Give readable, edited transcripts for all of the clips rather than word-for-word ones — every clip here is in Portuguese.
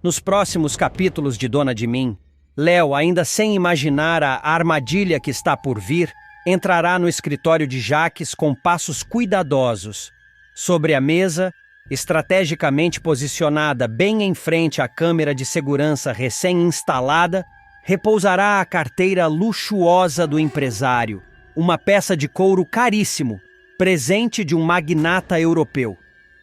Nos próximos capítulos de Dona de Mim, Léo, ainda sem imaginar a armadilha que está por vir, entrará no escritório de Jaques com passos cuidadosos. Sobre a mesa, estrategicamente posicionada bem em frente à câmera de segurança recém-instalada, repousará a carteira luxuosa do empresário, uma peça de couro caríssimo, presente de um magnata europeu.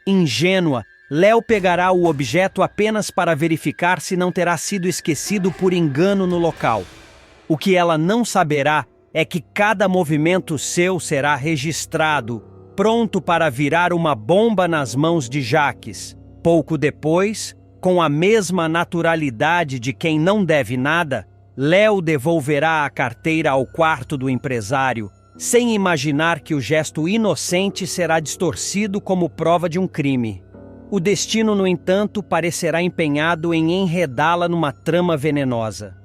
Ingênua, Léo pegará o objeto apenas para verificar se não terá sido esquecido por engano no local. O que ela não saberá é que cada movimento seu será registrado, pronto para virar uma bomba nas mãos de Jaques. Pouco depois, com a mesma naturalidade de quem não deve nada, Léo devolverá a carteira ao quarto do empresário, sem imaginar que o gesto inocente será distorcido como prova de um crime. O destino, no entanto, parecerá empenhado em enredá-la numa trama venenosa.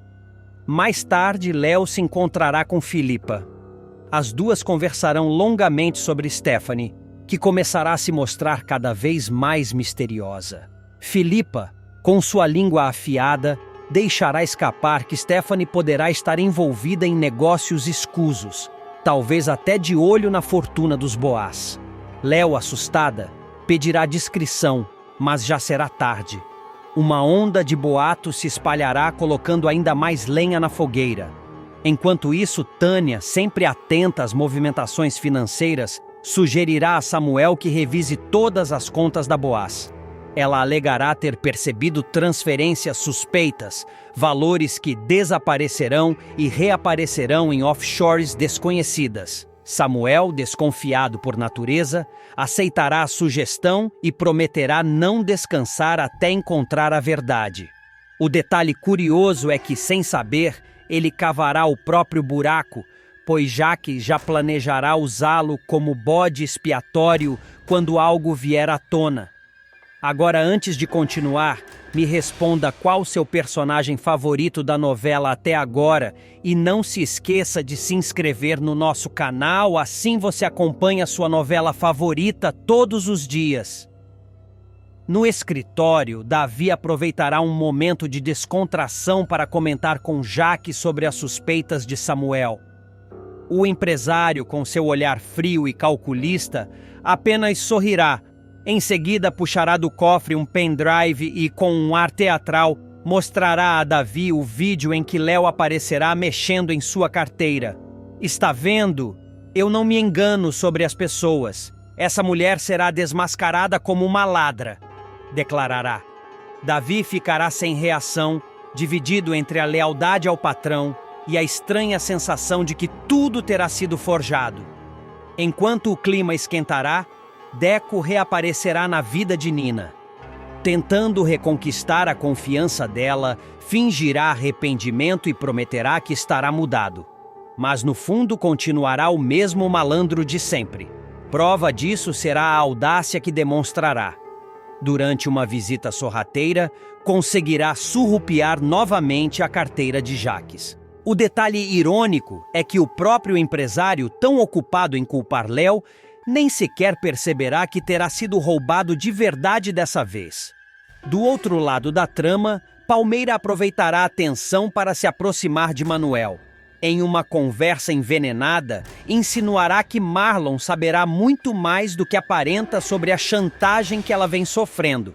Mais tarde, Léo se encontrará com Philippa. As duas conversarão longamente sobre Stephanie, que começará a se mostrar cada vez mais misteriosa. Philippa, com sua língua afiada, deixará escapar que Stephanie poderá estar envolvida em negócios escusos, talvez até de olho na fortuna dos Boaz. Léo, assustada, pedirá discrição, mas já será tarde. Uma onda de boatos se espalhará, colocando ainda mais lenha na fogueira. Enquanto isso, Tânia, sempre atenta às movimentações financeiras, sugerirá a Samuel que revise todas as contas da Boaz. Ela alegará ter percebido transferências suspeitas, valores que desaparecerão e reaparecerão em offshores desconhecidas. Samuel, desconfiado por natureza, aceitará a sugestão e prometerá não descansar até encontrar a verdade. O detalhe curioso é que, sem saber, ele cavará o próprio buraco, pois Jaques já planejará usá-lo como bode expiatório quando algo vier à tona. Agora, antes de continuar, me responda qual seu personagem favorito da novela até agora e não se esqueça de se inscrever no nosso canal, assim você acompanha sua novela favorita todos os dias. No escritório, Davi aproveitará um momento de descontração para comentar com Jaques sobre as suspeitas de Samuel. O empresário, com seu olhar frio e calculista, apenas sorrirá. Em seguida, puxará do cofre um pendrive e, com um ar teatral, mostrará a Davi o vídeo em que Léo aparecerá mexendo em sua carteira. Está vendo? Eu não me engano sobre as pessoas. Essa mulher será desmascarada como uma ladra, declarará. Davi ficará sem reação, dividido entre a lealdade ao patrão e a estranha sensação de que tudo terá sido forjado. Enquanto o clima esquentará, Deco reaparecerá na vida de Nina. Tentando reconquistar a confiança dela, fingirá arrependimento e prometerá que estará mudado. Mas no fundo continuará o mesmo malandro de sempre. Prova disso será a audácia que demonstrará. Durante uma visita sorrateira, conseguirá surrupiar novamente a carteira de Jaques. O detalhe irônico é que o próprio empresário, tão ocupado em culpar Léo, nem sequer perceberá que terá sido roubado de verdade dessa vez. Do outro lado da trama, Palmeira aproveitará a tensão para se aproximar de Manuel. Em uma conversa envenenada, insinuará que Marlon saberá muito mais do que aparenta sobre a chantagem que ela vem sofrendo.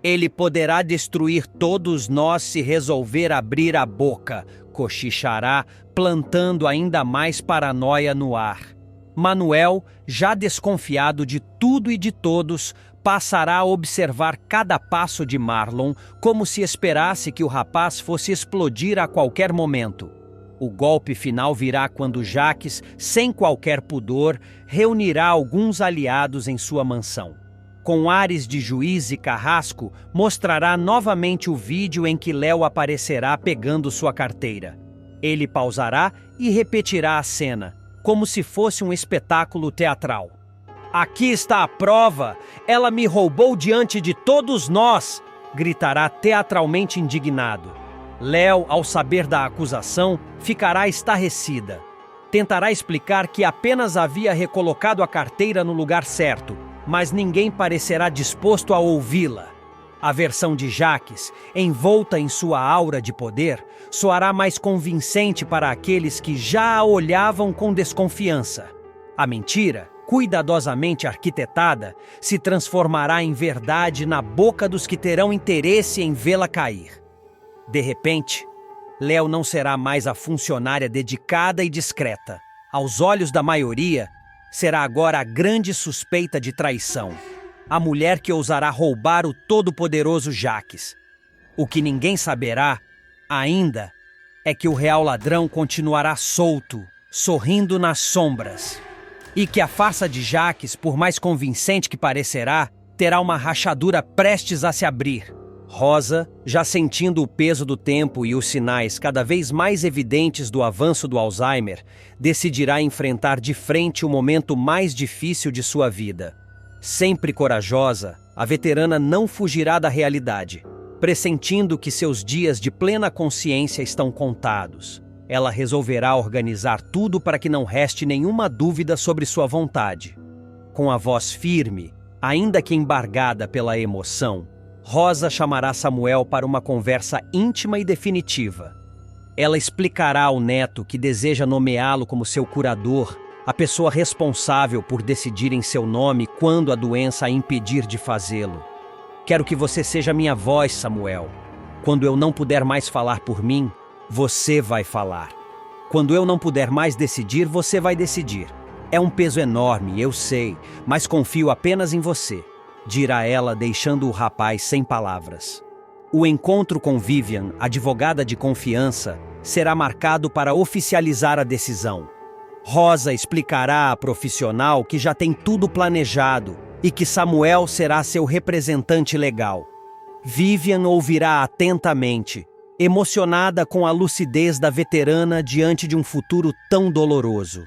Ele poderá destruir todos nós se resolver abrir a boca, cochichará, plantando ainda mais paranoia no ar. Manuel, já desconfiado de tudo e de todos, passará a observar cada passo de Marlon como se esperasse que o rapaz fosse explodir a qualquer momento. O golpe final virá quando Jaques, sem qualquer pudor, reunirá alguns aliados em sua mansão. Com ares de juiz e carrasco, mostrará novamente o vídeo em que Léo aparecerá pegando sua carteira. Ele pausará e repetirá a cena, como se fosse um espetáculo teatral. Aqui está a prova! Ela me roubou diante de todos nós! Gritará teatralmente indignado. Léo, ao saber da acusação, ficará estarrecida. Tentará explicar que apenas havia recolocado a carteira no lugar certo, mas ninguém parecerá disposto a ouvi-la. A versão de Jaques, envolta em sua aura de poder, soará mais convincente para aqueles que já a olhavam com desconfiança. A mentira, cuidadosamente arquitetada, se transformará em verdade na boca dos que terão interesse em vê-la cair. De repente, Léo não será mais a funcionária dedicada e discreta. Aos olhos da maioria, será agora a grande suspeita de traição. A mulher que ousará roubar o todo-poderoso Jaques. O que ninguém saberá, ainda, é que o real ladrão continuará solto, sorrindo nas sombras. E que a farsa de Jaques, por mais convincente que parecerá, terá uma rachadura prestes a se abrir. Rosa, já sentindo o peso do tempo e os sinais cada vez mais evidentes do avanço do Alzheimer, decidirá enfrentar de frente o momento mais difícil de sua vida. Sempre corajosa, a veterana não fugirá da realidade. Pressentindo que seus dias de plena consciência estão contados, ela resolverá organizar tudo para que não reste nenhuma dúvida sobre sua vontade. Com a voz firme, ainda que embargada pela emoção, Rosa chamará Samuel para uma conversa íntima e definitiva. Ela explicará ao neto que deseja nomeá-lo como seu curador, a pessoa responsável por decidir em seu nome quando a doença a impedir de fazê-lo. Quero que você seja minha voz, Samuel. Quando eu não puder mais falar por mim, você vai falar. Quando eu não puder mais decidir, você vai decidir. É um peso enorme, eu sei, mas confio apenas em você, dirá ela, deixando o rapaz sem palavras. O encontro com Vivian, advogada de confiança, será marcado para oficializar a decisão. Rosa explicará à profissional que já tem tudo planejado e que Samuel será seu representante legal. Vivian ouvirá atentamente, emocionada com a lucidez da veterana diante de um futuro tão doloroso.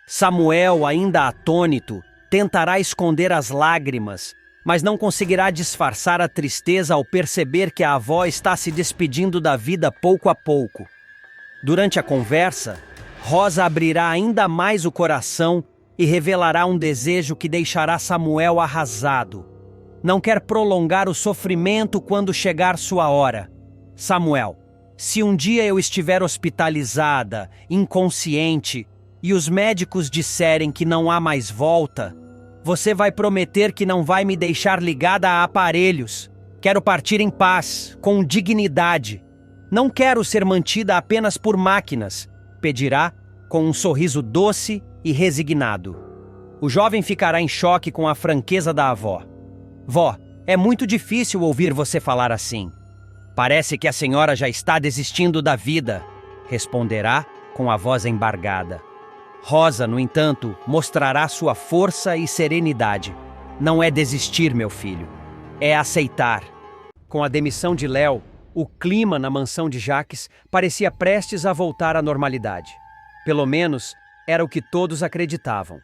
Samuel, ainda atônito, tentará esconder as lágrimas, mas não conseguirá disfarçar a tristeza ao perceber que a avó está se despedindo da vida pouco a pouco. Durante a conversa, Rosa abrirá ainda mais o coração e revelará um desejo que deixará Samuel arrasado. Não quer prolongar o sofrimento quando chegar sua hora. Samuel, se um dia eu estiver hospitalizada, inconsciente, e os médicos disserem que não há mais volta, você vai prometer que não vai me deixar ligada a aparelhos. Quero partir em paz, com dignidade. Não quero ser mantida apenas por máquinas, pedirá, com um sorriso doce e resignado. O jovem ficará em choque com a franqueza da avó. Vó, é muito difícil ouvir você falar assim. Parece que a senhora já está desistindo da vida, responderá com a voz embargada. Rosa, no entanto, mostrará sua força e serenidade. Não é desistir, meu filho. É aceitar. Com a demissão de Léo, o clima na mansão de Jaques parecia prestes a voltar à normalidade. Pelo menos, era o que todos acreditavam.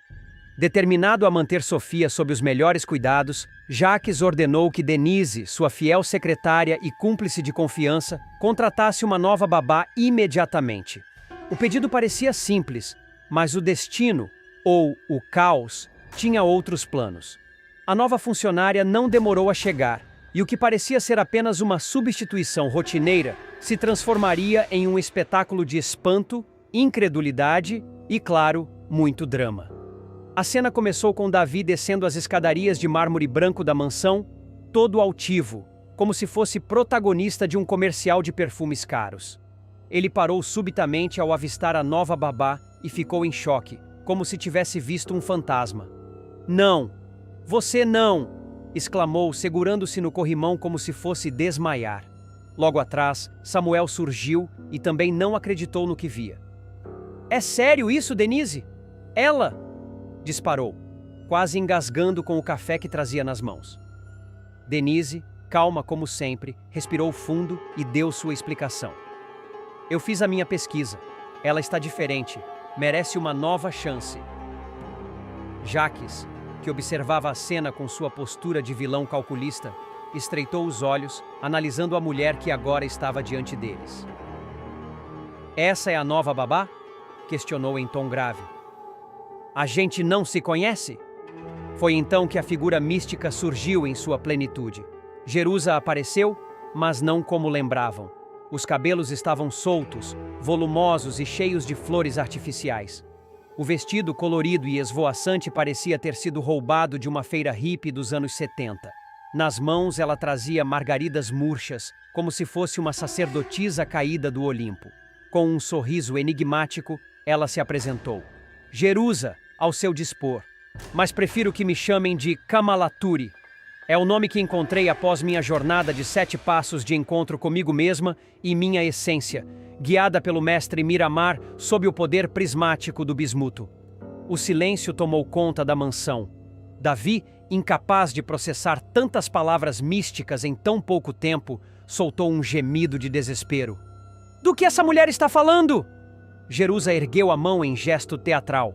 Determinado a manter Sofia sob os melhores cuidados, Jaques ordenou que Denise, sua fiel secretária e cúmplice de confiança, contratasse uma nova babá imediatamente. O pedido parecia simples, mas o destino, ou o caos, tinha outros planos. A nova funcionária não demorou a chegar, e o que parecia ser apenas uma substituição rotineira se transformaria em um espetáculo de espanto, incredulidade e, claro, muito drama. A cena começou com Davi descendo as escadarias de mármore branco da mansão, todo altivo, como se fosse protagonista de um comercial de perfumes caros. Ele parou subitamente ao avistar a nova babá e ficou em choque, como se tivesse visto um fantasma. "Não! Você não!" exclamou, segurando-se no corrimão como se fosse desmaiar. Logo atrás, Samuel surgiu e também não acreditou no que via. "É sério isso, Denise? Ela?" disparou, quase engasgando com o café que trazia nas mãos. Denise, calma como sempre, respirou fundo e deu sua explicação. "Eu fiz a minha pesquisa. Ela está diferente. Merece uma nova chance." Jaques, que observava a cena com sua postura de vilão calculista, estreitou os olhos, analisando a mulher que agora estava diante deles. "Essa é a nova babá?" questionou em tom grave. "A gente não se conhece?" Foi então que a figura mística surgiu em sua plenitude. Jerusa apareceu, mas não como lembravam. Os cabelos estavam soltos, volumosos e cheios de flores artificiais. O vestido colorido e esvoaçante parecia ter sido roubado de uma feira hippie dos anos 70. Nas mãos ela trazia margaridas murchas, como se fosse uma sacerdotisa caída do Olimpo. Com um sorriso enigmático, ela se apresentou. Jerusa, ao seu dispor. Mas prefiro que me chamem de Kamalaturi. É o nome que encontrei após minha jornada de 7 passos de encontro comigo mesma e minha essência, guiada pelo mestre Miramar sob o poder prismático do bismuto. O silêncio tomou conta da mansão. Davi, incapaz de processar tantas palavras místicas em tão pouco tempo, soltou um gemido de desespero. Do que essa mulher está falando? Jerusa ergueu a mão em gesto teatral.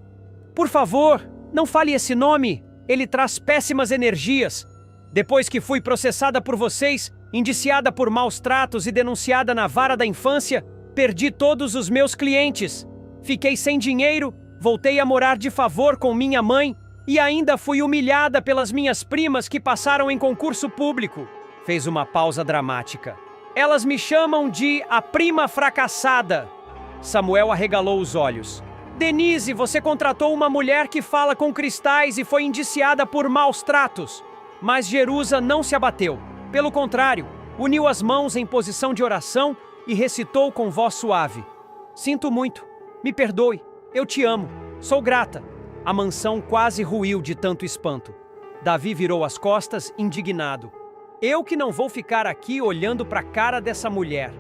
Por favor, não fale esse nome. Ele traz péssimas energias. Depois que fui processada por vocês, indiciada por maus tratos e denunciada na vara da infância, perdi todos os meus clientes. Fiquei sem dinheiro, voltei a morar de favor com minha mãe e ainda fui humilhada pelas minhas primas que passaram em concurso público. Fez uma pausa dramática. Elas me chamam de a prima fracassada. Samuel arregalou os olhos. Denise, você contratou uma mulher que fala com cristais e foi indiciada por maus tratos. Mas Jerusa não se abateu. Pelo contrário, uniu as mãos em posição de oração e recitou com voz suave. Sinto muito. Me perdoe. Eu te amo. Sou grata. A mansão quase ruiu de tanto espanto. Davi virou as costas, indignado. Eu que não vou ficar aqui olhando para a cara dessa mulher.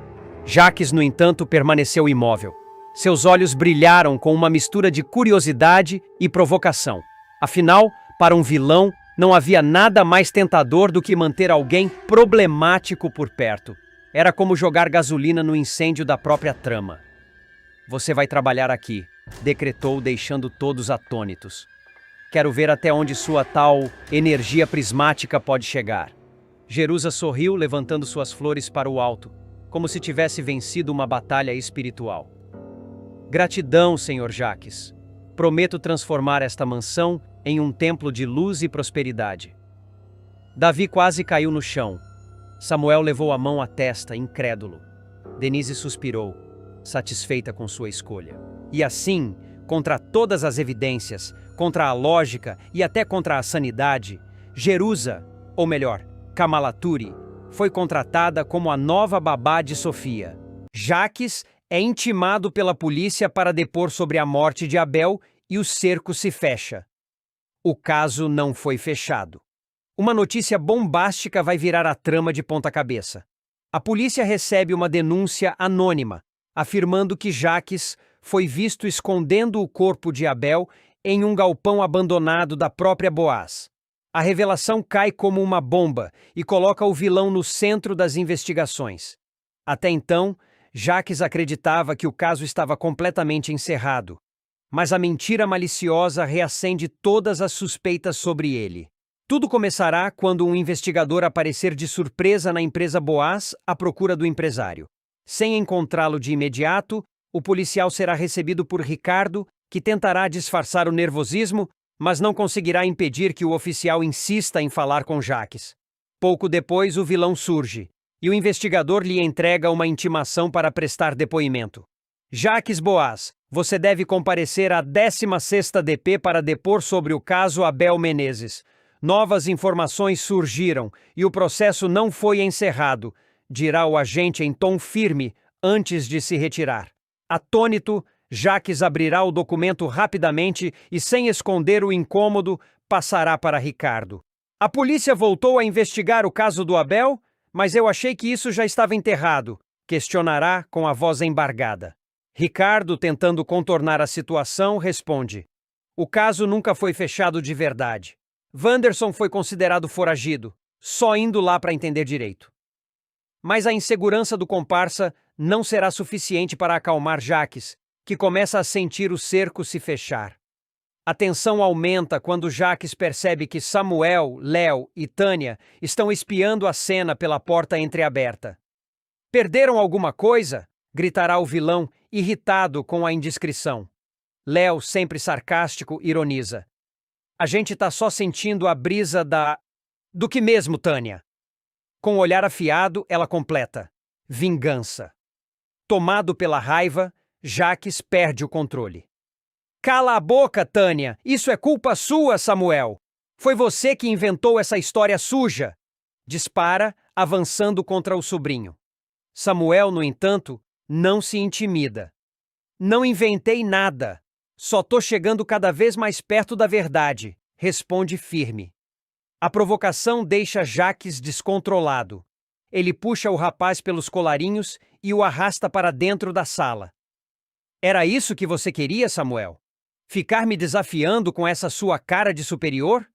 Jaques, no entanto, permaneceu imóvel. Seus olhos brilharam com uma mistura de curiosidade e provocação. Afinal, para um vilão, não havia nada mais tentador do que manter alguém problemático por perto. Era como jogar gasolina no incêndio da própria trama. Você vai trabalhar aqui, decretou, deixando todos atônitos. Quero ver até onde sua tal energia prismática pode chegar. Jerusa sorriu, levantando suas flores para o alto, como se tivesse vencido uma batalha espiritual. Gratidão, Senhor Jaques. Prometo transformar esta mansão em um templo de luz e prosperidade. Davi quase caiu no chão. Samuel levou a mão à testa, incrédulo. Denise suspirou, satisfeita com sua escolha. E assim, contra todas as evidências, contra a lógica e até contra a sanidade, Jerusa, ou melhor, Kamalaturi, foi contratada como a nova babá de Sofia. Jaques é intimado pela polícia para depor sobre a morte de Abel e o cerco se fecha. O caso não foi fechado. Uma notícia bombástica vai virar a trama de ponta cabeça. A polícia recebe uma denúncia anônima, afirmando que Jaques foi visto escondendo o corpo de Abel em um galpão abandonado da própria Boaz. A revelação cai como uma bomba e coloca o vilão no centro das investigações. Até então, Jaques acreditava que o caso estava completamente encerrado, mas a mentira maliciosa reacende todas as suspeitas sobre ele. Tudo começará quando um investigador aparecer de surpresa na empresa Boaz à procura do empresário. Sem encontrá-lo de imediato, o policial será recebido por Ricardo, que tentará disfarçar o nervosismo, mas não conseguirá impedir que o oficial insista em falar com Jaques. Pouco depois, o vilão surge, e o investigador lhe entrega uma intimação para prestar depoimento. Jaques Boaz, você deve comparecer à 16ª DP para depor sobre o caso Abel Menezes. Novas informações surgiram e o processo não foi encerrado, dirá o agente em tom firme antes de se retirar. Atônito, Jaques abrirá o documento rapidamente e, sem esconder o incômodo, passará para Ricardo. A polícia voltou a investigar o caso do Abel, mas eu achei que isso já estava enterrado, questionará com a voz embargada. Ricardo, tentando contornar a situação, responde: o caso nunca foi fechado de verdade. Wanderson foi considerado foragido, só indo lá para entender direito. Mas a insegurança do comparsa não será suficiente para acalmar Jaques, que começa a sentir o cerco se fechar. A tensão aumenta quando Jaques percebe que Samuel, Léo e Tânia estão espiando a cena pela porta entreaberta. Perderam alguma coisa? Gritará o vilão, irritado com a indiscrição. Léo, sempre sarcástico, ironiza. A gente tá só sentindo a brisa da... Do que mesmo, Tânia? Com o olhar afiado, ela completa: vingança. Tomado pela raiva, Jaques perde o controle. Cala a boca, Tânia! Isso é culpa sua, Samuel! Foi você que inventou essa história suja! Dispara, avançando contra o sobrinho. Samuel, no entanto, não se intimida. Não inventei nada. Só tô chegando cada vez mais perto da verdade, responde firme. A provocação deixa Jaques descontrolado. Ele puxa o rapaz pelos colarinhos e o arrasta para dentro da sala. Era isso que você queria, Samuel? Ficar me desafiando com essa sua cara de superior?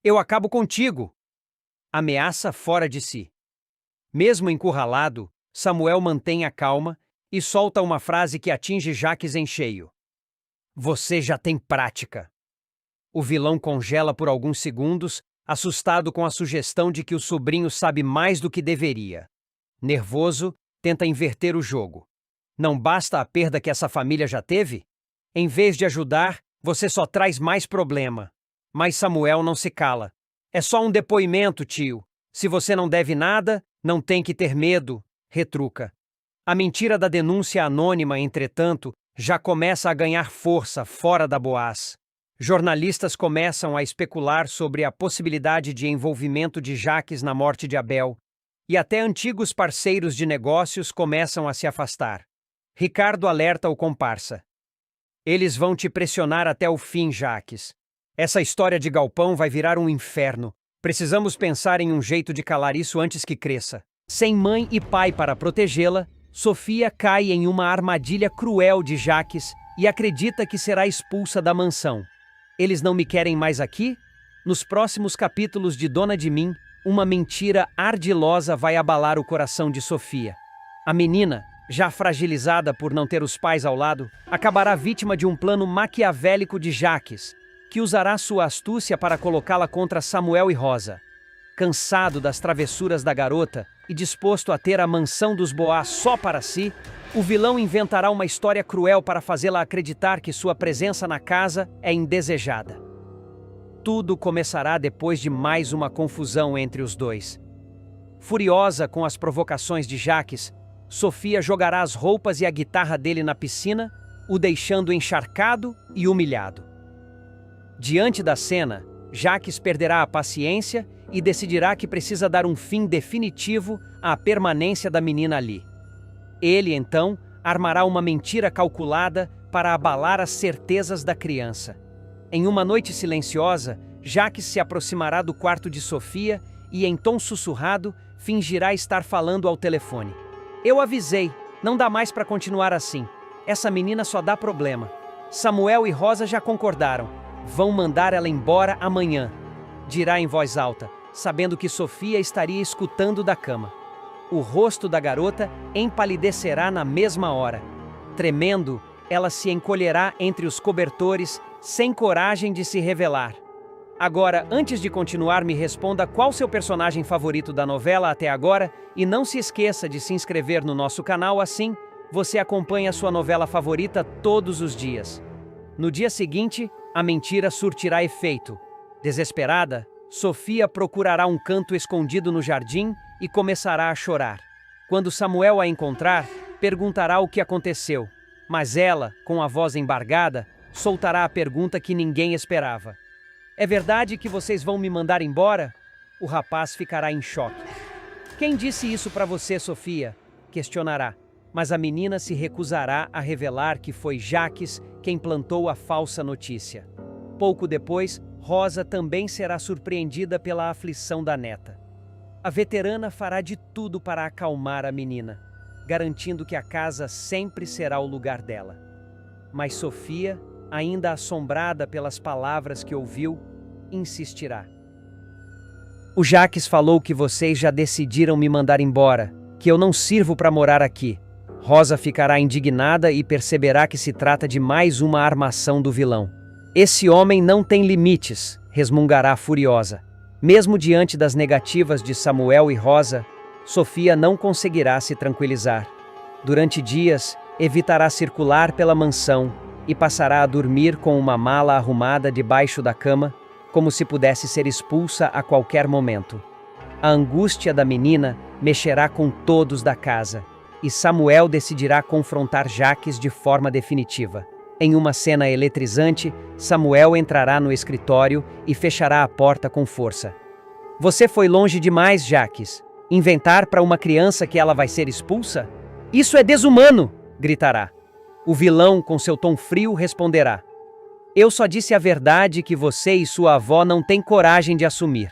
Eu acabo contigo. Ameaça fora de si. Mesmo encurralado, Samuel mantém a calma e solta uma frase que atinge Jaques em cheio. Você já tem prática. O vilão congela por alguns segundos, assustado com a sugestão de que o sobrinho sabe mais do que deveria. Nervoso, tenta inverter o jogo. Não basta a perda que essa família já teve? Em vez de ajudar, você só traz mais problema. Mas Samuel não se cala. É só um depoimento, tio. Se você não deve nada, não tem que ter medo, retruca. A mentira da denúncia anônima, entretanto, já começa a ganhar força fora da Boaz. Jornalistas começam a especular sobre a possibilidade de envolvimento de Jaques na morte de Abel, e até antigos parceiros de negócios começam a se afastar. Ricardo alerta o comparsa. Eles vão te pressionar até o fim, Jaques. Essa história de galpão vai virar um inferno. Precisamos pensar em um jeito de calar isso antes que cresça. Sem mãe e pai para protegê-la, Sofia cai em uma armadilha cruel de Jaques e acredita que será expulsa da mansão. Eles não me querem mais aqui? Nos próximos capítulos de Dona de Mim, uma mentira ardilosa vai abalar o coração de Sofia. A menina, já fragilizada por não ter os pais ao lado, acabará vítima de um plano maquiavélico de Jaques, que usará sua astúcia para colocá-la contra Samuel e Rosa. Cansado das travessuras da garota e disposto a ter a mansão dos Boaz só para si, o vilão inventará uma história cruel para fazê-la acreditar que sua presença na casa é indesejada. Tudo começará depois de mais uma confusão entre os dois. Furiosa com as provocações de Jaques, Sofia jogará as roupas e a guitarra dele na piscina, o deixando encharcado e humilhado. Diante da cena, Jaques perderá a paciência e decidirá que precisa dar um fim definitivo à permanência da menina ali. Ele, então, armará uma mentira calculada para abalar as certezas da criança. Em uma noite silenciosa, Jaques se aproximará do quarto de Sofia e, em tom sussurrado, fingirá estar falando ao telefone. Eu avisei, não dá mais para continuar assim. Essa menina só dá problema. Samuel e Rosa já concordaram. Vão mandar ela embora amanhã, dirá em voz alta, sabendo que Sofia estaria escutando da cama. O rosto da garota empalidecerá na mesma hora. Tremendo, ela se encolherá entre os cobertores, sem coragem de se revelar. Agora, antes de continuar, me responda qual seu personagem favorito da novela até agora e não se esqueça de se inscrever no nosso canal, assim você acompanha a sua novela favorita todos os dias. No dia seguinte, a mentira surtirá efeito. Desesperada, Sofia procurará um canto escondido no jardim e começará a chorar. Quando Samuel a encontrar, perguntará o que aconteceu, mas ela, com a voz embargada, soltará a pergunta que ninguém esperava. É verdade que vocês vão me mandar embora? O rapaz ficará em choque. Quem disse isso para você, Sofia? Questionará, mas a menina se recusará a revelar que foi Jaques quem plantou a falsa notícia. Pouco depois, Rosa também será surpreendida pela aflição da neta. A veterana fará de tudo para acalmar a menina, garantindo que a casa sempre será o lugar dela. Mas Sofia, ainda assombrada pelas palavras que ouviu, insistirá. O Jaques falou que vocês já decidiram me mandar embora, que eu não sirvo para morar aqui. Rosa ficará indignada e perceberá que se trata de mais uma armação do vilão. Esse homem não tem limites, resmungará furiosa. Mesmo diante das negativas de Samuel e Rosa, Sofia não conseguirá se tranquilizar. Durante dias, evitará circular pela mansão e passará a dormir com uma mala arrumada debaixo da cama, como se pudesse ser expulsa a qualquer momento. A angústia da menina mexerá com todos da casa, e Samuel decidirá confrontar Jaques de forma definitiva. Em uma cena eletrizante, Samuel entrará no escritório e fechará a porta com força. Você foi longe demais, Jaques. Inventar para uma criança que ela vai ser expulsa? Isso é desumano! Gritará. O vilão, com seu tom frio, responderá: eu só disse a verdade que você e sua avó não têm coragem de assumir.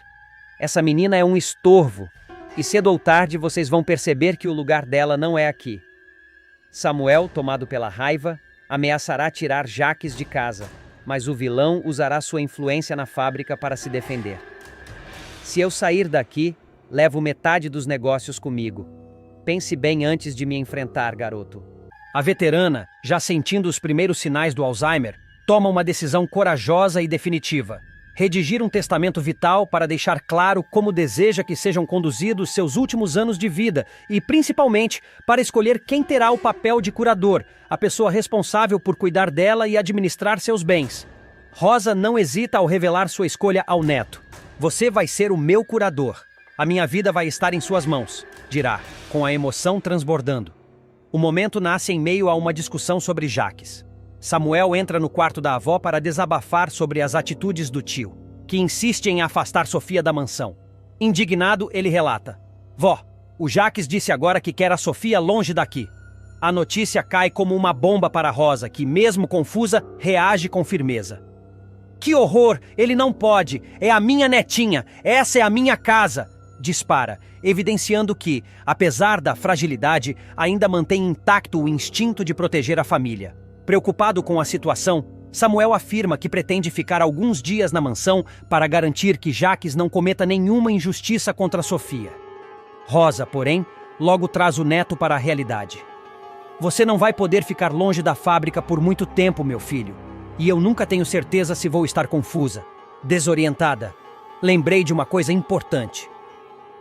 Essa menina é um estorvo, e cedo ou tarde vocês vão perceber que o lugar dela não é aqui. Samuel, tomado pela raiva, ameaçará tirar Jaques de casa, mas o vilão usará sua influência na fábrica para se defender. Se eu sair daqui, levo metade dos negócios comigo. Pense bem antes de me enfrentar, garoto. A veterana, já sentindo os primeiros sinais do Alzheimer, toma uma decisão corajosa e definitiva: redigir um testamento vital para deixar claro como deseja que sejam conduzidos seus últimos anos de vida e, principalmente, para escolher quem terá o papel de curador, a pessoa responsável por cuidar dela e administrar seus bens. Rosa não hesita ao revelar sua escolha ao neto. Você vai ser o meu curador. A minha vida vai estar em suas mãos, dirá, com a emoção transbordando. O momento nasce em meio a uma discussão sobre Jaques. Samuel entra no quarto da avó para desabafar sobre as atitudes do tio, que insiste em afastar Sofia da mansão. Indignado, ele relata: vó, o Jaques disse agora que quer a Sofia longe daqui. A notícia cai como uma bomba para Rosa, que, mesmo confusa, reage com firmeza. Que horror! Ele não pode! É a minha netinha! Essa é a minha casa! Dispara, evidenciando que, apesar da fragilidade, ainda mantém intacto o instinto de proteger a família. Preocupado com a situação, Samuel afirma que pretende ficar alguns dias na mansão para garantir que Jaques não cometa nenhuma injustiça contra Sofia. Rosa, porém, logo traz o neto para a realidade. Você não vai poder ficar longe da fábrica por muito tempo, meu filho. E eu nunca tenho certeza se vou estar confusa. Desorientada, lembrei de uma coisa importante.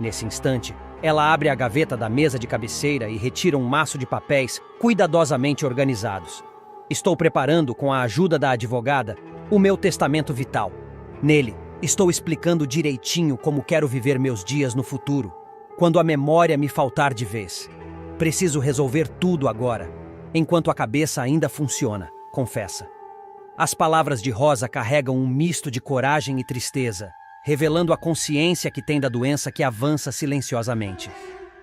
Nesse instante, ela abre a gaveta da mesa de cabeceira e retira um maço de papéis cuidadosamente organizados. Estou preparando, com a ajuda da advogada, o meu testamento vital. Nele, estou explicando direitinho como quero viver meus dias no futuro, quando a memória me faltar de vez. Preciso resolver tudo agora, enquanto a cabeça ainda funciona, confessa. As palavras de Rosa carregam um misto de coragem e tristeza, revelando a consciência que tem da doença que avança silenciosamente.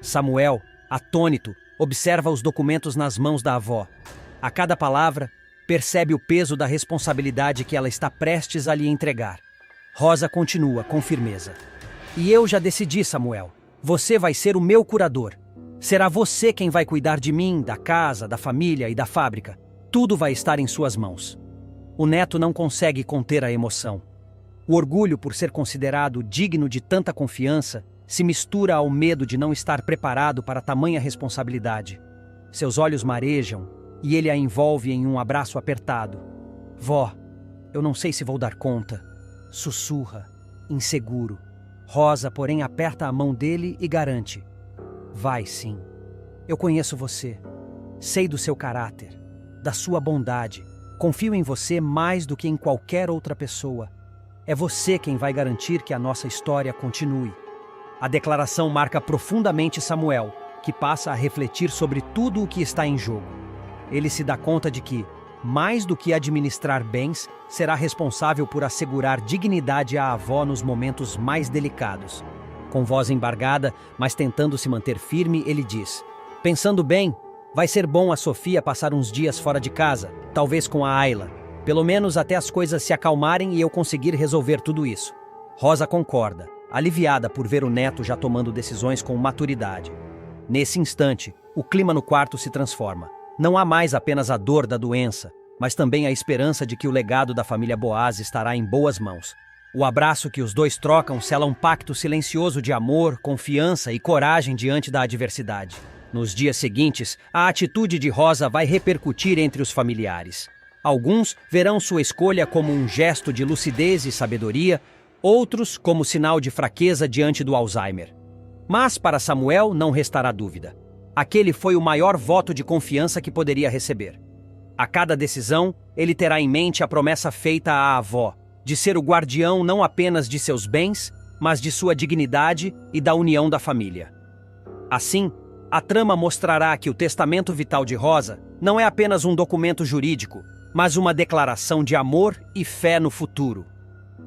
Samuel, atônito, observa os documentos nas mãos da avó. A cada palavra, percebe o peso da responsabilidade que ela está prestes a lhe entregar. Rosa continua com firmeza: e eu já decidi, Samuel. Você vai ser o meu curador. Será você quem vai cuidar de mim, da casa, da família e da fábrica. Tudo vai estar em suas mãos. O neto não consegue conter a emoção. O orgulho por ser considerado digno de tanta confiança se mistura ao medo de não estar preparado para tamanha responsabilidade. Seus olhos marejam e ele a envolve em um abraço apertado. Vó, eu não sei se vou dar conta. Sussurra, inseguro. Rosa, porém, aperta a mão dele e garante: vai sim. Eu conheço você. Sei do seu caráter, da sua bondade. Confio em você mais do que em qualquer outra pessoa. É você quem vai garantir que a nossa história continue. A declaração marca profundamente Samuel, que passa a refletir sobre tudo o que está em jogo. Ele se dá conta de que, mais do que administrar bens, será responsável por assegurar dignidade à avó nos momentos mais delicados. Com voz embargada, mas tentando se manter firme, ele diz: pensando bem, vai ser bom a Sofia passar uns dias fora de casa, talvez com a Ayla, pelo menos até as coisas se acalmarem e eu conseguir resolver tudo isso. Rosa concorda, aliviada por ver o neto já tomando decisões com maturidade. Nesse instante, o clima no quarto se transforma. Não há mais apenas a dor da doença, mas também a esperança de que o legado da família Boaz estará em boas mãos. O abraço que os dois trocam sela um pacto silencioso de amor, confiança e coragem diante da adversidade. Nos dias seguintes, a atitude de Rosa vai repercutir entre os familiares. Alguns verão sua escolha como um gesto de lucidez e sabedoria, outros como sinal de fraqueza diante do Alzheimer. Mas para Samuel não restará dúvida. Aquele foi o maior voto de confiança que poderia receber. A cada decisão, ele terá em mente a promessa feita à avó, de ser o guardião não apenas de seus bens, mas de sua dignidade e da união da família. Assim, a trama mostrará que o testamento vital de Rosa não é apenas um documento jurídico, mas uma declaração de amor e fé no futuro.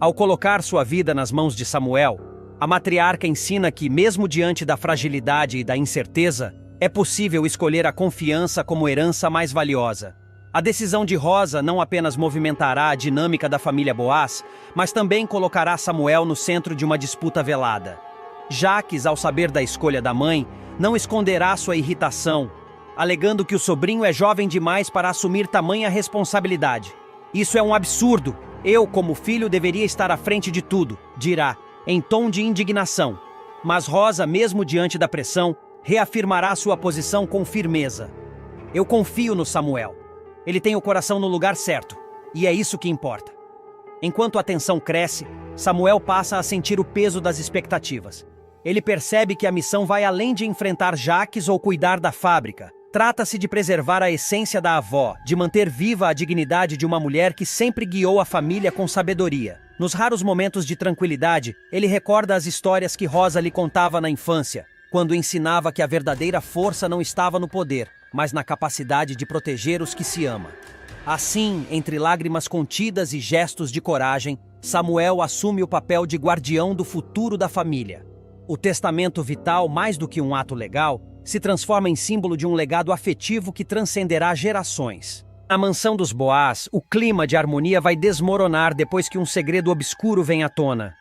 Ao colocar sua vida nas mãos de Samuel, a matriarca ensina que, mesmo diante da fragilidade e da incerteza, é possível escolher a confiança como herança mais valiosa. A decisão de Rosa não apenas movimentará a dinâmica da família Boaz, mas também colocará Samuel no centro de uma disputa velada. Jaques, ao saber da escolha da mãe, não esconderá sua irritação, alegando que o sobrinho é jovem demais para assumir tamanha responsabilidade. Isso é um absurdo. Eu, como filho, deveria estar à frente de tudo, dirá, em tom de indignação. Mas Rosa, mesmo diante da pressão, reafirmará sua posição com firmeza. Eu confio no Samuel. Ele tem o coração no lugar certo, e é isso que importa. Enquanto a tensão cresce, Samuel passa a sentir o peso das expectativas. Ele percebe que a missão vai além de enfrentar Jaques ou cuidar da fábrica. Trata-se de preservar a essência da avó, de manter viva a dignidade de uma mulher que sempre guiou a família com sabedoria. Nos raros momentos de tranquilidade, ele recorda as histórias que Rosa lhe contava na infância, quando ensinava que a verdadeira força não estava no poder, mas na capacidade de proteger os que se ama. Assim, entre lágrimas contidas e gestos de coragem, Samuel assume o papel de guardião do futuro da família. O testamento vital, mais do que um ato legal, se transforma em símbolo de um legado afetivo que transcenderá gerações. Na mansão dos Boaz, o clima de harmonia vai desmoronar depois que um segredo obscuro vem à tona.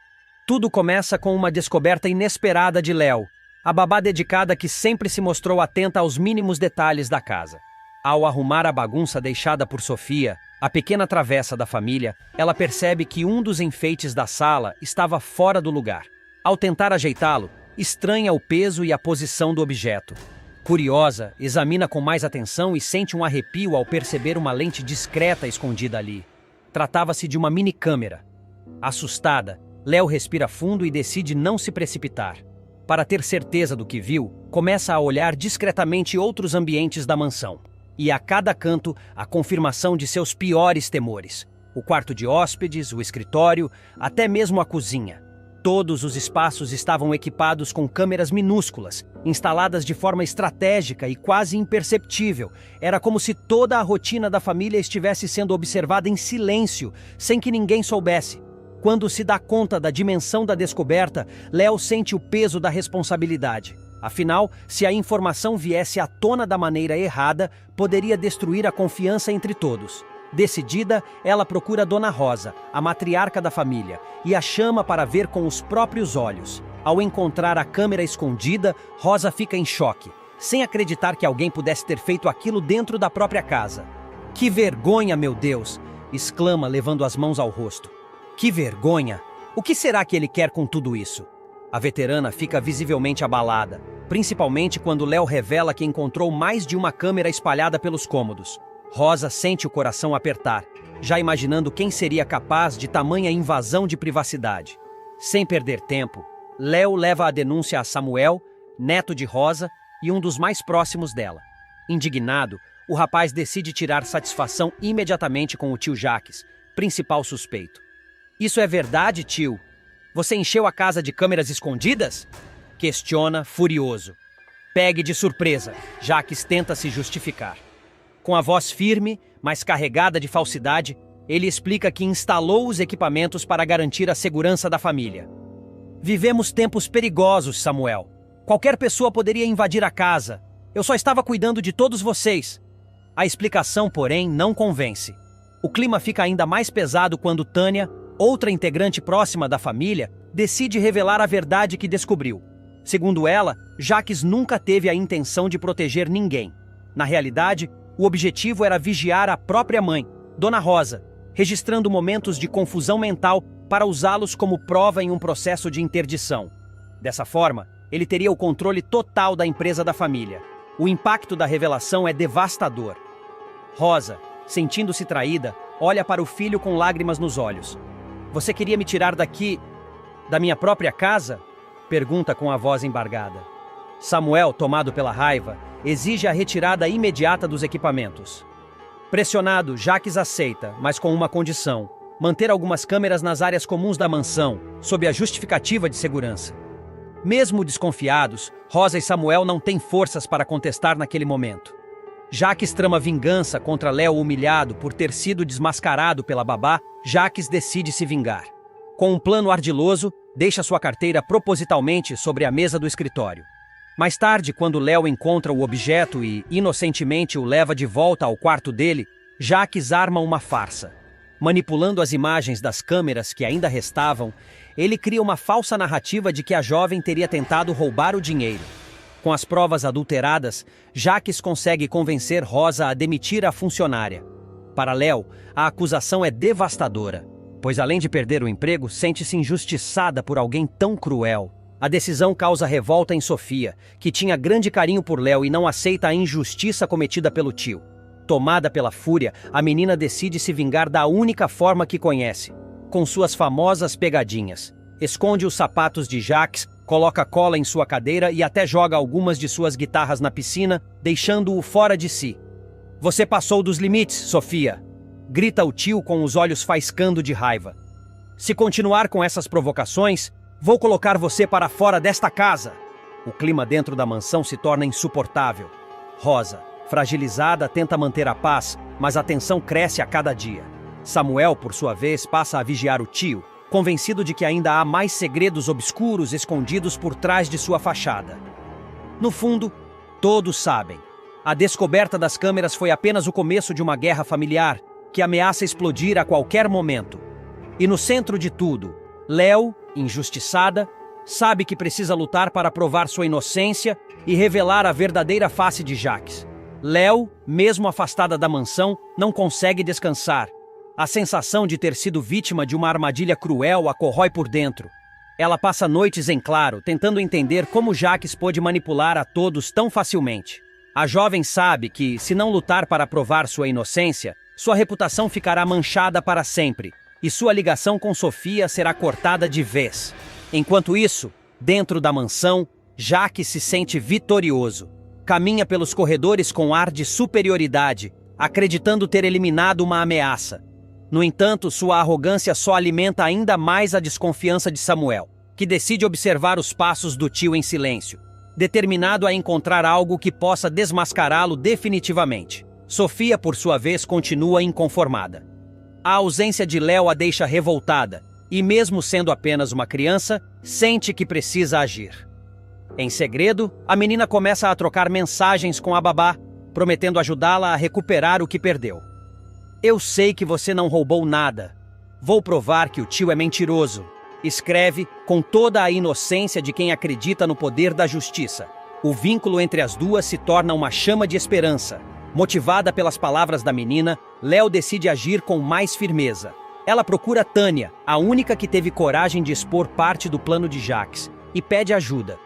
Tudo começa com uma descoberta inesperada de Léo, a babá dedicada que sempre se mostrou atenta aos mínimos detalhes da casa. Ao arrumar a bagunça deixada por Sofia, a pequena travessa da família, ela percebe que um dos enfeites da sala estava fora do lugar. Ao tentar ajeitá-lo, estranha o peso e a posição do objeto. Curiosa, examina com mais atenção e sente um arrepio ao perceber uma lente discreta escondida ali. Tratava-se de uma mini-câmera. Assustada, Léo respira fundo e decide não se precipitar. Para ter certeza do que viu, começa a olhar discretamente outros ambientes da mansão. E a cada canto, a confirmação de seus piores temores. O quarto de hóspedes, o escritório, até mesmo a cozinha. Todos os espaços estavam equipados com câmeras minúsculas, instaladas de forma estratégica e quase imperceptível. Era como se toda a rotina da família estivesse sendo observada em silêncio, sem que ninguém soubesse. Quando se dá conta da dimensão da descoberta, Léo sente o peso da responsabilidade. Afinal, se a informação viesse à tona da maneira errada, poderia destruir a confiança entre todos. Decidida, ela procura Dona Rosa, a matriarca da família, e a chama para ver com os próprios olhos. Ao encontrar a câmera escondida, Rosa fica em choque, sem acreditar que alguém pudesse ter feito aquilo dentro da própria casa. "Que vergonha, meu Deus!" exclama, levando as mãos ao rosto. "Que vergonha! O que será que ele quer com tudo isso?" A veterana fica visivelmente abalada, principalmente quando Léo revela que encontrou mais de uma câmera espalhada pelos cômodos. Rosa sente o coração apertar, já imaginando quem seria capaz de tamanha invasão de privacidade. Sem perder tempo, Léo leva a denúncia a Samuel, neto de Rosa e um dos mais próximos dela. Indignado, o rapaz decide tirar satisfação imediatamente com o tio Jaques, principal suspeito. "Isso é verdade, tio? Você encheu a casa de câmeras escondidas?" Questiona, furioso. Pegue de surpresa, Jaques tenta se justificar. Com a voz firme, mas carregada de falsidade, ele explica que instalou os equipamentos para garantir a segurança da família. "Vivemos tempos perigosos, Samuel. Qualquer pessoa poderia invadir a casa. Eu só estava cuidando de todos vocês." A explicação, porém, não convence. O clima fica ainda mais pesado quando Tânia, outra integrante próxima da família, decide revelar a verdade que descobriu. Segundo ela, Jaques nunca teve a intenção de proteger ninguém. Na realidade, o objetivo era vigiar a própria mãe, Dona Rosa, registrando momentos de confusão mental para usá-los como prova em um processo de interdição. Dessa forma, ele teria o controle total da empresa da família. O impacto da revelação é devastador. Rosa, sentindo-se traída, olha para o filho com lágrimas nos olhos. "Você queria me tirar daqui, da minha própria casa?" pergunta com a voz embargada. Samuel, tomado pela raiva, exige a retirada imediata dos equipamentos. Pressionado, Jaques aceita, mas com uma condição: manter algumas câmeras nas áreas comuns da mansão, sob a justificativa de segurança. Mesmo desconfiados, Rosa e Samuel não têm forças para contestar naquele momento. Jaques trama vingança contra Léo humilhado por ter sido desmascarado pela babá. Jaques decide se vingar. Com um plano ardiloso, deixa sua carteira propositalmente sobre a mesa do escritório. Mais tarde, quando Léo encontra o objeto e, inocentemente, o leva de volta ao quarto dele, Jaques arma uma farsa. Manipulando as imagens das câmeras que ainda restavam, ele cria uma falsa narrativa de que a jovem teria tentado roubar o dinheiro. Com as provas adulteradas, Jaques consegue convencer Rosa a demitir a funcionária. Para Léo, a acusação é devastadora, pois além de perder o emprego, sente-se injustiçada por alguém tão cruel. A decisão causa revolta em Sofia, que tinha grande carinho por Léo e não aceita a injustiça cometida pelo tio. Tomada pela fúria, a menina decide se vingar da única forma que conhece, com suas famosas pegadinhas. Esconde os sapatos de Jaques, coloca cola em sua cadeira e até joga algumas de suas guitarras na piscina, deixando-o fora de si. "Você passou dos limites, Sofia!" grita o tio com os olhos faiscando de raiva. "Se continuar com essas provocações, vou colocar você para fora desta casa!" O clima dentro da mansão se torna insuportável. Rosa, fragilizada, tenta manter a paz, mas a tensão cresce a cada dia. Samuel, por sua vez, passa a vigiar o tio, convencido de que ainda há mais segredos obscuros escondidos por trás de sua fachada. No fundo, todos sabem. A descoberta das câmeras foi apenas o começo de uma guerra familiar que ameaça explodir a qualquer momento. E no centro de tudo, Léo, injustiçada, sabe que precisa lutar para provar sua inocência e revelar a verdadeira face de Jaques. Léo, mesmo afastada da mansão, não consegue descansar. A sensação de ter sido vítima de uma armadilha cruel a corrói por dentro. Ela passa noites em claro, tentando entender como Jaques pôde manipular a todos tão facilmente. A jovem sabe que, se não lutar para provar sua inocência, sua reputação ficará manchada para sempre, e sua ligação com Sofia será cortada de vez. Enquanto isso, dentro da mansão, Jaques se sente vitorioso. Caminha pelos corredores com ar de superioridade, acreditando ter eliminado uma ameaça. No entanto, sua arrogância só alimenta ainda mais a desconfiança de Samuel, que decide observar os passos do tio em silêncio, determinado a encontrar algo que possa desmascará-lo definitivamente. Sofia, por sua vez, continua inconformada. A ausência de Léo a deixa revoltada, e mesmo sendo apenas uma criança, sente que precisa agir. Em segredo, a menina começa a trocar mensagens com a babá, prometendo ajudá-la a recuperar o que perdeu. "Eu sei que você não roubou nada. Vou provar que o tio é mentiroso", escreve com toda a inocência de quem acredita no poder da justiça. O vínculo entre as duas se torna uma chama de esperança. Motivada pelas palavras da menina, Léo decide agir com mais firmeza. Ela procura Tânia, a única que teve coragem de expor parte do plano de Jaques, e pede ajuda.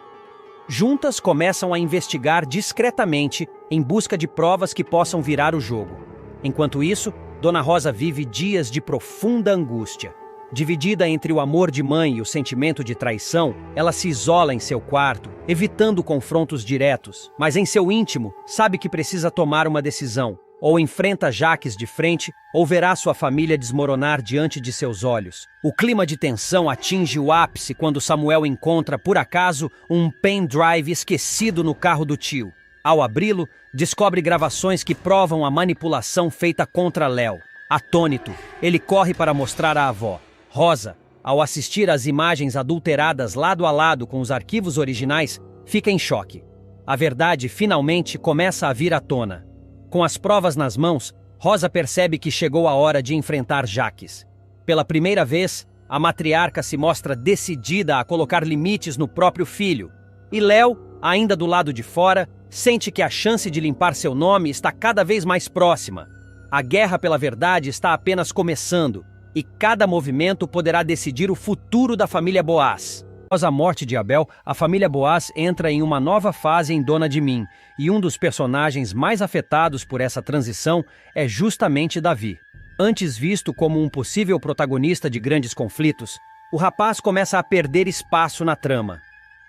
Juntas começam a investigar discretamente em busca de provas que possam virar o jogo. Enquanto isso, Dona Rosa vive dias de profunda angústia. Dividida entre o amor de mãe e o sentimento de traição, ela se isola em seu quarto, evitando confrontos diretos, mas em seu íntimo sabe que precisa tomar uma decisão. Ou enfrenta Jaques de frente, ou verá sua família desmoronar diante de seus olhos. O clima de tensão atinge o ápice quando Samuel encontra, por acaso, um pendrive esquecido no carro do tio. Ao abri-lo, descobre gravações que provam a manipulação feita contra Léo. Atônito, ele corre para mostrar à avó. Rosa, ao assistir às imagens adulteradas lado a lado com os arquivos originais, fica em choque. A verdade finalmente começa a vir à tona. Com as provas nas mãos, Rosa percebe que chegou a hora de enfrentar Jaques. Pela primeira vez, a matriarca se mostra decidida a colocar limites no próprio filho. E Léo, ainda do lado de fora, sente que a chance de limpar seu nome está cada vez mais próxima. A guerra pela verdade está apenas começando, e cada movimento poderá decidir o futuro da família Boaz. Após a morte de Abel, a família Boaz entra em uma nova fase em Dona de Mim, e um dos personagens mais afetados por essa transição é justamente Davi. Antes visto como um possível protagonista de grandes conflitos, o rapaz começa a perder espaço na trama.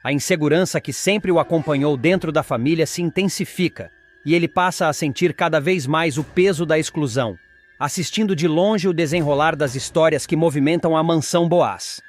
A insegurança que sempre o acompanhou dentro da família se intensifica, e ele passa a sentir cada vez mais o peso da exclusão. assistindo de longe o desenrolar das histórias que movimentam a mansão Boaz.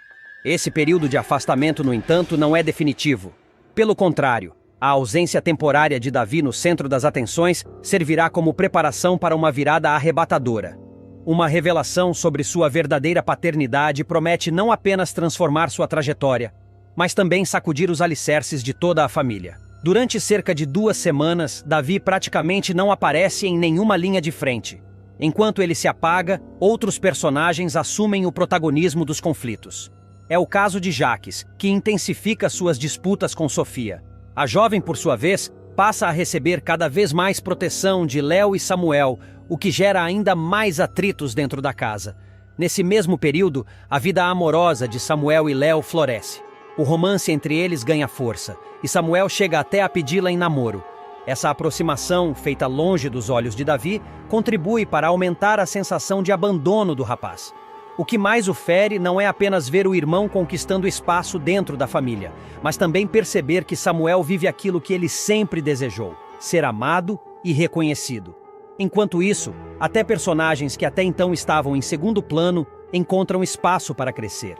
Esse período de afastamento, no entanto, não é definitivo. Pelo contrário, a ausência temporária de Davi no centro das atenções servirá como preparação para uma virada arrebatadora. Uma revelação sobre sua verdadeira paternidade promete não apenas transformar sua trajetória, mas também sacudir os alicerces de toda a família. Durante cerca de 2 semanas, Davi praticamente não aparece em nenhuma linha de frente. Enquanto ele se apaga, outros personagens assumem o protagonismo dos conflitos. É o caso de Jaques, que intensifica suas disputas com Sofia. A jovem, por sua vez, passa a receber cada vez mais proteção de Léo e Samuel, o que gera ainda mais atritos dentro da casa. Nesse mesmo período, a vida amorosa de Samuel e Léo floresce. O romance entre eles ganha força, e Samuel chega até a pedi-la em namoro. Essa aproximação, feita longe dos olhos de Davi, contribui para aumentar a sensação de abandono do rapaz. O que mais o fere não é apenas ver o irmão conquistando espaço dentro da família, mas também perceber que Samuel vive aquilo que ele sempre desejou: ser amado e reconhecido. Enquanto isso, até personagens que até então estavam em segundo plano encontram espaço para crescer.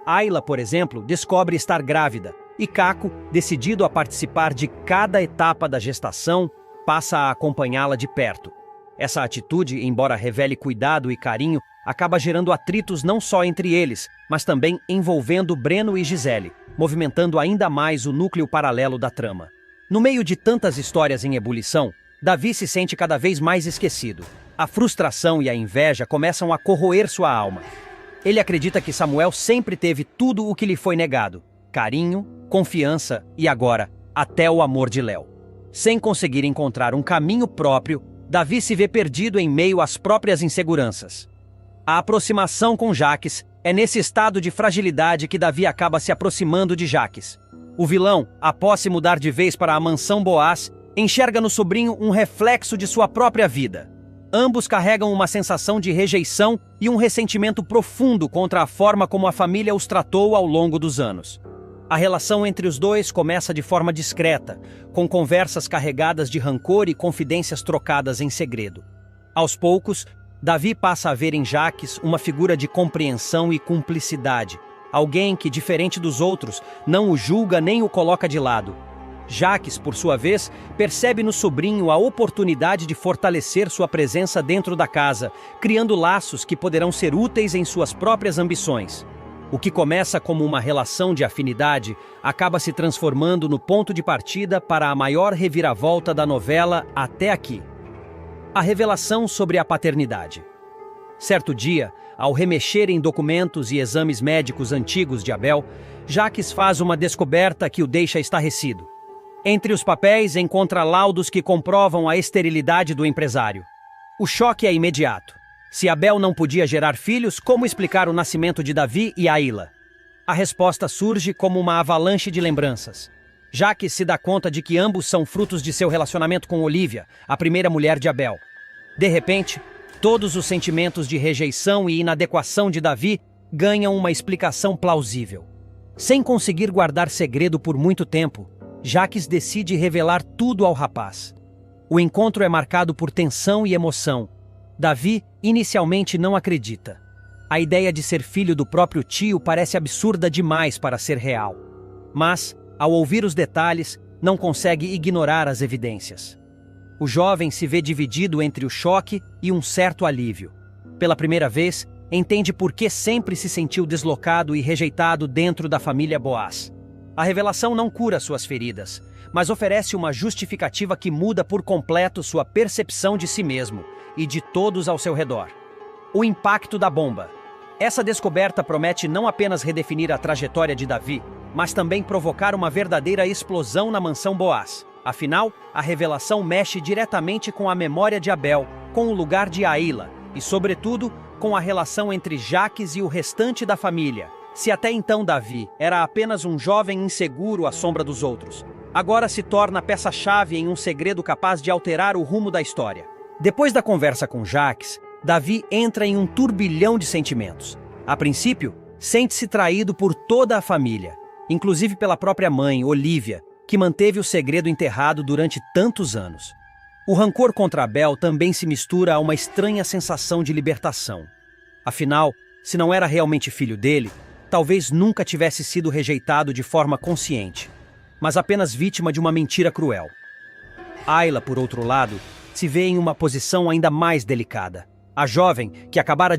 Ayla, por exemplo, descobre estar grávida, e Caco, decidido a participar de cada etapa da gestação, passa a acompanhá-la de perto. Essa atitude, embora revele cuidado e carinho, acaba gerando atritos não só entre eles, mas também envolvendo Breno e Gisele, movimentando ainda mais o núcleo paralelo da trama. No meio de tantas histórias em ebulição, Davi se sente cada vez mais esquecido. A frustração e a inveja começam a corroer sua alma. Ele acredita que Samuel sempre teve tudo o que lhe foi negado: carinho, confiança e agora, até o amor de Léo. Sem conseguir encontrar um caminho próprio, Davi se vê perdido em meio às próprias inseguranças. A aproximação com Jaques é nesse estado de fragilidade que Davi acaba se aproximando de Jaques. O vilão, após se mudar de vez para a mansão Boaz, enxerga no sobrinho um reflexo de sua própria vida. Ambos carregam uma sensação de rejeição e um ressentimento profundo contra a forma como a família os tratou ao longo dos anos. A relação entre os dois começa de forma discreta, com conversas carregadas de rancor e confidências trocadas em segredo. Aos poucos, Davi passa a ver em Jaques uma figura de compreensão e cumplicidade, alguém que, diferente dos outros, não o julga nem o coloca de lado. Jaques, por sua vez, percebe no sobrinho a oportunidade de fortalecer sua presença dentro da casa, criando laços que poderão ser úteis em suas próprias ambições. O que começa como uma relação de afinidade acaba se transformando no ponto de partida para a maior reviravolta da novela até aqui: a revelação sobre a paternidade. Certo dia, ao remexer em documentos e exames médicos antigos de Abel, Jaques faz uma descoberta que o deixa estarrecido. Entre os papéis, encontra laudos que comprovam a esterilidade do empresário. O choque é imediato. Se Abel não podia gerar filhos, como explicar o nascimento de Davi e Ayla? A resposta surge como uma avalanche de lembranças. Jaques se dá conta de que ambos são frutos de seu relacionamento com Olívia, a primeira mulher de Abel. De repente, todos os sentimentos de rejeição e inadequação de Davi ganham uma explicação plausível. Sem conseguir guardar segredo por muito tempo, Jaques decide revelar tudo ao rapaz. O encontro é marcado por tensão e emoção. Davi inicialmente não acredita. A ideia de ser filho do próprio tio parece absurda demais para ser real. Mas, ao ouvir os detalhes, não consegue ignorar as evidências. O jovem se vê dividido entre o choque e um certo alívio. Pela primeira vez, entende por que sempre se sentiu deslocado e rejeitado dentro da família Boaz. A revelação não cura suas feridas, mas oferece uma justificativa que muda por completo sua percepção de si mesmo e de todos ao seu redor. O impacto da bomba. Essa descoberta promete não apenas redefinir a trajetória de Davi, mas também provocar uma verdadeira explosão na mansão Boaz. Afinal, a revelação mexe diretamente com a memória de Abel, com o lugar de Ayla e, sobretudo, com a relação entre Jaques e o restante da família. Se até então Davi era apenas um jovem inseguro à sombra dos outros, agora se torna peça-chave em um segredo capaz de alterar o rumo da história. Depois da conversa com Jaques, Davi entra em um turbilhão de sentimentos. A princípio, sente-se traído por toda a família, inclusive pela própria mãe, Olívia, que manteve o segredo enterrado durante tantos anos. O rancor contra Abel também se mistura a uma estranha sensação de libertação. Afinal, se não era realmente filho dele, talvez nunca tivesse sido rejeitado de forma consciente, mas apenas vítima de uma mentira cruel. Ayla, por outro lado, se vê em uma posição ainda mais delicada. A jovem, que acabara